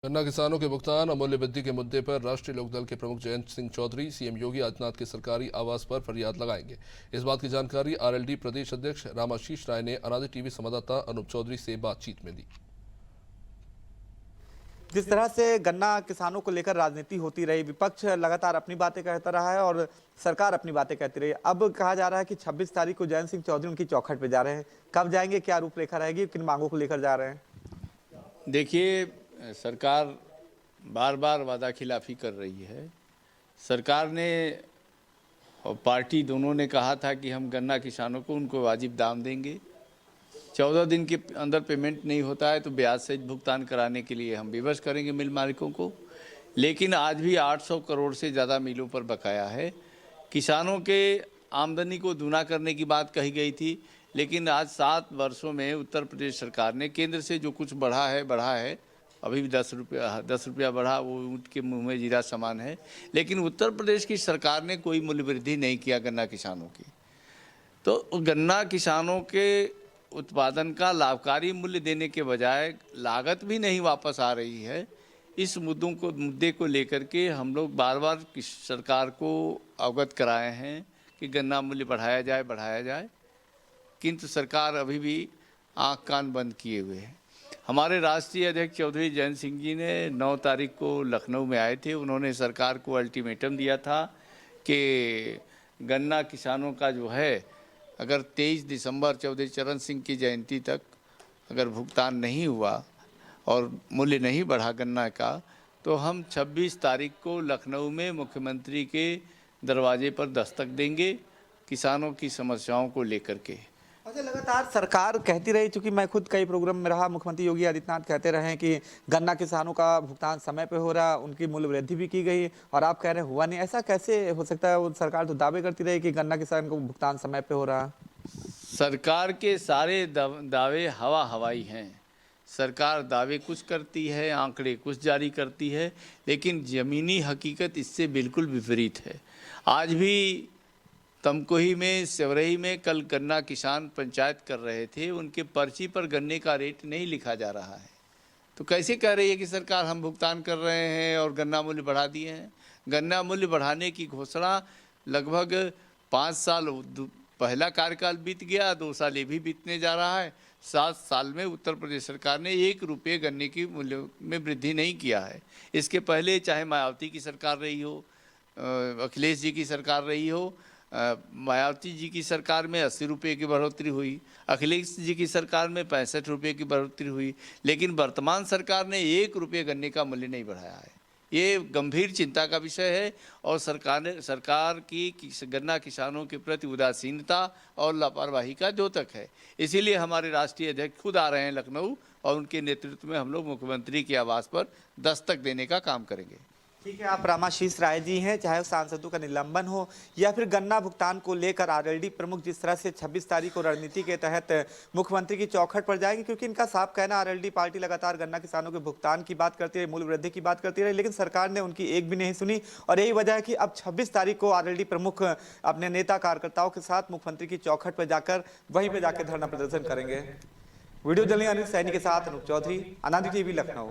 गन्ना किसानों के भुगतान अमूल्य वृद्धि के मुद्दे पर राष्ट्रीय लोकदल के प्रमुख जयंत सिंह चौधरी सीएम योगी आदित्यनाथ के सरकारी आवास पर फरियाद लगाएंगे। इस बात की जानकारी आरएलडी प्रदेश अध्यक्ष रामाशीष राय ने अनादि टीवी संवाददाता अनूप चौधरी से बातचीत में दी। जिस तरह से गन्ना किसानों को लेकर राजनीति होती रही, विपक्ष लगातार अपनी बातें कहता रहा है और सरकार अपनी बातें कहती रही। अब कहा जा रहा है कि 26 तारीख को जयंत सिंह चौधरी उनकी चौखट पे जा रहे हैं। कब जाएंगे, क्या रूपरेखा रहेगी, किन मांगों को लेकर जा रहे हैं? देखिए, सरकार बार बार वादा खिलाफी कर रही है। सरकार ने और पार्टी दोनों ने कहा था कि हम गन्ना किसानों को उनको वाजिब दाम देंगे। 14 दिन के अंदर पेमेंट नहीं होता है तो ब्याज सहित भुगतान कराने के लिए हम विवश करेंगे मिल मालिकों को। लेकिन आज भी 800 करोड़ से ज़्यादा मिलों पर बकाया है। किसानों के आमदनी को दूना करने की बात कही गई थी, लेकिन आज 7 वर्षों में उत्तर प्रदेश सरकार ने केंद्र से जो कुछ बढ़ा है। अभी भी 10 रुपया बढ़ा, वो ऊँट के मुँह में जीरा समान है। लेकिन उत्तर प्रदेश की सरकार ने कोई मूल्य वृद्धि नहीं किया गन्ना किसानों की। तो गन्ना किसानों के उत्पादन का लाभकारी मूल्य देने के बजाय लागत भी नहीं वापस आ रही है। इस मुद्दे को लेकर के हम लोग बार बार सरकार को अवगत कराए हैं कि गन्ना मूल्य बढ़ाया जाए, किंतु सरकार अभी भी आँख कान बंद किए हुए है। हमारे राष्ट्रीय अध्यक्ष चौधरी जयंत सिंह जी ने 9 तारीख को लखनऊ में आए थे। उन्होंने सरकार को अल्टीमेटम दिया था कि गन्ना किसानों का जो है, अगर 23 दिसंबर चौधरी चरण सिंह की जयंती तक अगर भुगतान नहीं हुआ और मूल्य नहीं बढ़ा गन्ना का, तो हम 26 तारीख को लखनऊ में मुख्यमंत्री के दरवाजे पर दस्तक देंगे किसानों की समस्याओं को लेकर के। अच्छा, लगातार सरकार कहती रही, चूंकि मैं खुद कई प्रोग्राम में रहा, मुख्यमंत्री योगी आदित्यनाथ कहते रहे कि गन्ना किसानों का भुगतान समय पे हो रहा, उनकी मूल्य वृद्धि भी की गई, और आप कह रहे हैं हुआ नहीं। ऐसा कैसे हो सकता है? वो सरकार तो दावे करती रही कि गन्ना किसान को भुगतान समय पे हो रहा। सरकार के सारे दावे हवाई हैं। सरकार दावे कुछ करती है, आंकड़े कुछ जारी करती है, लेकिन ज़मीनी हकीकत इससे बिल्कुल विपरीत है। आज भी तमकोही में, सेवरही में कल गन्ना किसान पंचायत कर रहे थे, उनके पर्ची पर गन्ने का रेट नहीं लिखा जा रहा है। तो कैसे कह रही है कि सरकार हम भुगतान कर रहे हैं और गन्ना मूल्य बढ़ा दिए हैं? गन्ना मूल्य बढ़ाने की घोषणा लगभग 5 साल पहला कार्यकाल बीत गया, 2 साल ये भी बीतने जा रहा है। 7 साल में उत्तर प्रदेश सरकार ने 1 रुपये गन्ने की मूल्य में वृद्धि नहीं किया है। इसके पहले चाहे मायावती की सरकार रही हो, अखिलेश जी की सरकार रही हो, मायावती जी की सरकार में 80 रुपये की बढ़ोतरी हुई, अखिलेश जी की सरकार में 65 रुपये की बढ़ोतरी हुई, लेकिन वर्तमान सरकार ने 1 रुपये गन्ने का मूल्य नहीं बढ़ाया है। ये गंभीर चिंता का विषय है और सरकार की गन्ना किसानों के प्रति उदासीनता और लापरवाही का द्योतक है। इसीलिए हमारे राष्ट्रीय अध्यक्ष खुद आ रहे हैं लखनऊ और उनके नेतृत्व में हम लोग मुख्यमंत्री के आवास पर दस्तक देने का काम करेंगे। ठीक है, आप रामाशीष राय जी हैं। चाहे सांसदों का निलंबन हो या फिर गन्ना भुगतान को लेकर आरएलडी प्रमुख जिस तरह से 26 तारीख को रणनीति के तहत मुख्यमंत्री की चौखट पर जाएगी, क्योंकि इनका साफ कहना आरएलडी पार्टी लगातार गन्ना किसानों के भुगतान की बात करती रही, मूल्य वृद्धि की बात करती रही, लेकिन सरकार ने उनकी एक भी नहीं सुनी। और यही वजह है कि अब 26 तारीख को आरएलडी प्रमुख अपने नेता कार्यकर्ताओं के साथ मुख्यमंत्री की चौखट पर जाकर वहीं पर जाकर धरना प्रदर्शन करेंगे। वीडियो जर्नलिस्ट अनिल सैनी के साथ अनूप चौधरी, अनादि टीवी, लखनऊ।